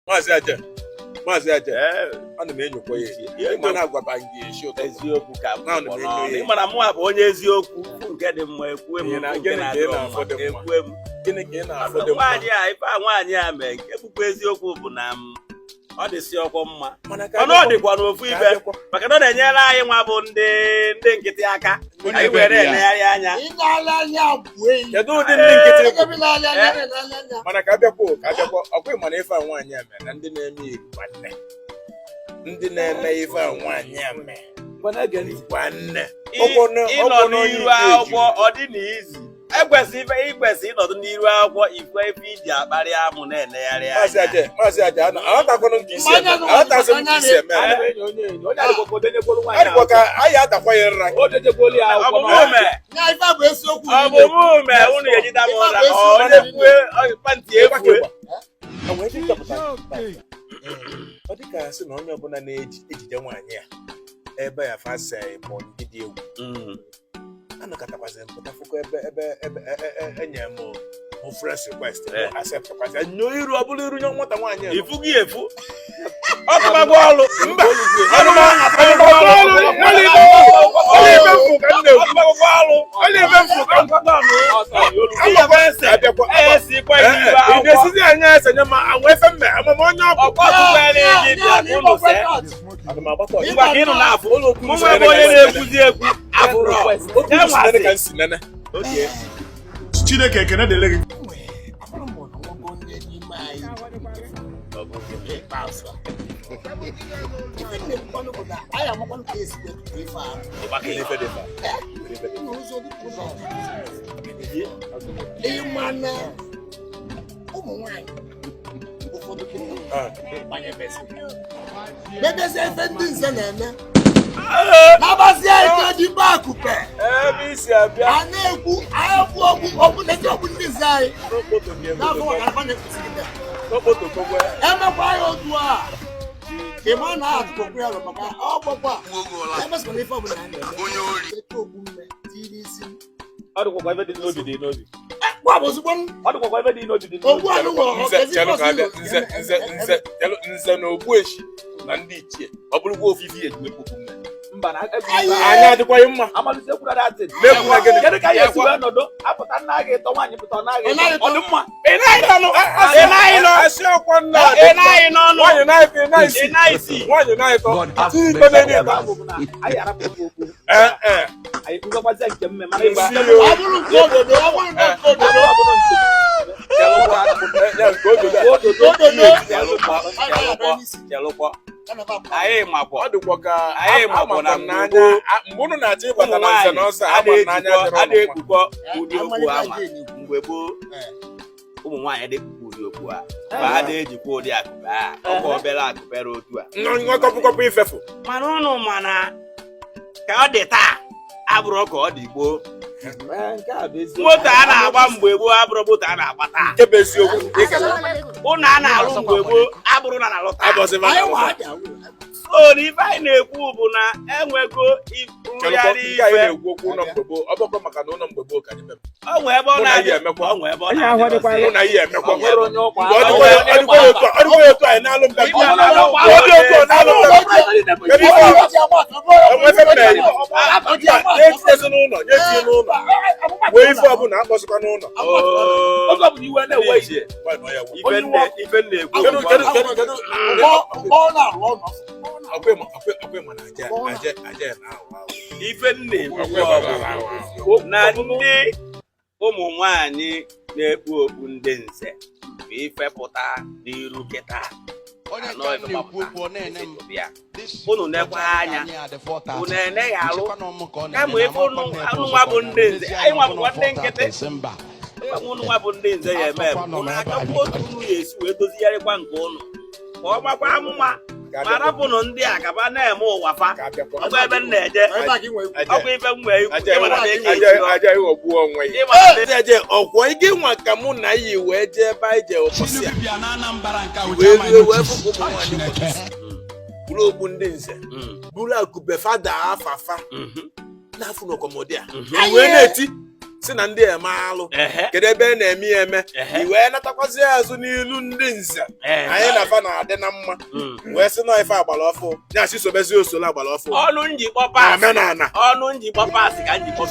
Maazị Aja ana m enyokwa ya ịma na-agwaba gị esi ụtọ eziokwu ka ịmara mụ bụ onye eziokwu nke dị mma ekwue m ekwe m gịnị ka ị na-afọdụ nwaanyị a ife nwaanyị a mee nke bụkwa eziokwu bụ na ọ dịsị ọkwọ mma mana ọ dịkwa n'ofu ibe maka na ọ na-enyere anyị nwa bụ ndị nkịtị aka anyị were enegharị anya kedu ụdị ndị nkịtị mana ka abịakwa ọkwa ịma na ife a nwaanyị a mere na ndị na-eme iru nwanne ndị na-eme ife a nwaanyị a mere nwanne ịnọ n'iru akwụkwọ ọ dị n'izu ikwesị ịnọdụ n'iru akwụkwọ ikwe ife iji akparị amụ na-enegharị anya Maazị Aja aghọtakwanụ nke isi eme adịkwa ka anyị adakwa ya nra ọbụmume unu ejida m ụra onye kwue pantị ekwue ọ dịka sị na onye ọbụla na-ejide nwaanyị a ebe ya fasa bụ ndị dị egwu anọkọtakwazị mpụta fụkọ ebe enye m fresh request accept kwazị nyo iru ọ bụla iru nye nwata nwaanyị a ifu gị efu ọkụmagwa ọlụ mba esizi anya esenye ma anwa efe mme amama onye mụnwe ebe onye na-ekwuzi ekwu Chineke ekene dịrị gị Bebezi efe ndị nze na-eme n'abazi ike dị mba akụpe ebe isi abịa a na-ekwu okwu na-eti okwu ndị nze anyị n'afọ ọgaraba na-ekwusigide emekwa ya otu a ịma na-atụkwu ya maka ọgbọkwa emesịkwana ife ọbụla ya na-eme eke okwu mme tiri isi ọ dịkwakwa ebe dị n'obi dị n'obi okwu anụ nze na ogbuechi na ndị ichie ọ bụrụkwa ofifi ejimekpokwu anya adịkwaghị mma kedu ka ya esi wee nọdụ apụta nna gị ịtọ nwaanyị pụta naghị ọ dị mma anyị makwa ọ dịkwa ka anyị makwa na n'anya mgbe unu na-achọ ịbata na nze na ọzọ a na-ekpukọ ụdị okwu ama mgbe gboo ụmụ nwaanyị dịkpukọ ụdị okwu a ma ha na-ejikwa ụdị akụpe a ọkwa obere akụpere otu a kọpụkọpụ ifefu mana ụnụ mana ka ọ dị taa abụrụ ka ọ dị gboo moto a na-agba mgbe gboo abụrụ moto a na-agba taa nke bụ eziokwu ụnụ a na-alụ mgbe gboo abụrụ na na-alụ taa so ife anyị na-ekwu bụ na enwego nrụgharị ife ọgbakọ maka na ụlọ mgbe gboo ka anyị onwe ebe ọ na-adị emekwa onwe ebe ọ na-adị na ihe emekwa ọdịkwa otu anyị na-alụ mgbe na-etinye n'ụlọ nye n'ụlọ wee ife ọbụla akpọsịkwa n'ụlọ ife na-ekwu ife na-ekwu na ndị ụmụ nwanyị na-ekpu okpu ndị nze bụ ifepụta n'iru kịta unu nekwa anya unu eneghị alụ kama ife unu nwa bụ ndị nze anyị nwabụkwa ndị nkịtị unu nwa bụ ndị nze ya eme unu achọkwa otu unu ya esi wee dozigharịkwa nke unu ka ọ gbakwa amụma ma rapụnụ ndị a gaba na-eme ụwa fa ọgwa ebe m na-eje ọgwa ife m nwee ọkwọ ike nwa ka mụ na iyi wee jee ebe anyị jee ụbọchị bụrụ okpu ndị nze bụrụ akụbe fada afafa n'afọ n'ọkọmọdị a wee na-eti si na ndị eme alụ kedu ebe na-eme ya eme i wee natakwazi azụ n'ilu ndị nze anyị na-afa na-adị na mma wee sị na ife agbara ọfụ nyasị sobezi osolo agbara ọfụ ọnụ njikpọ paasị amenana ọnụ njikpọ paasị ka njikpọ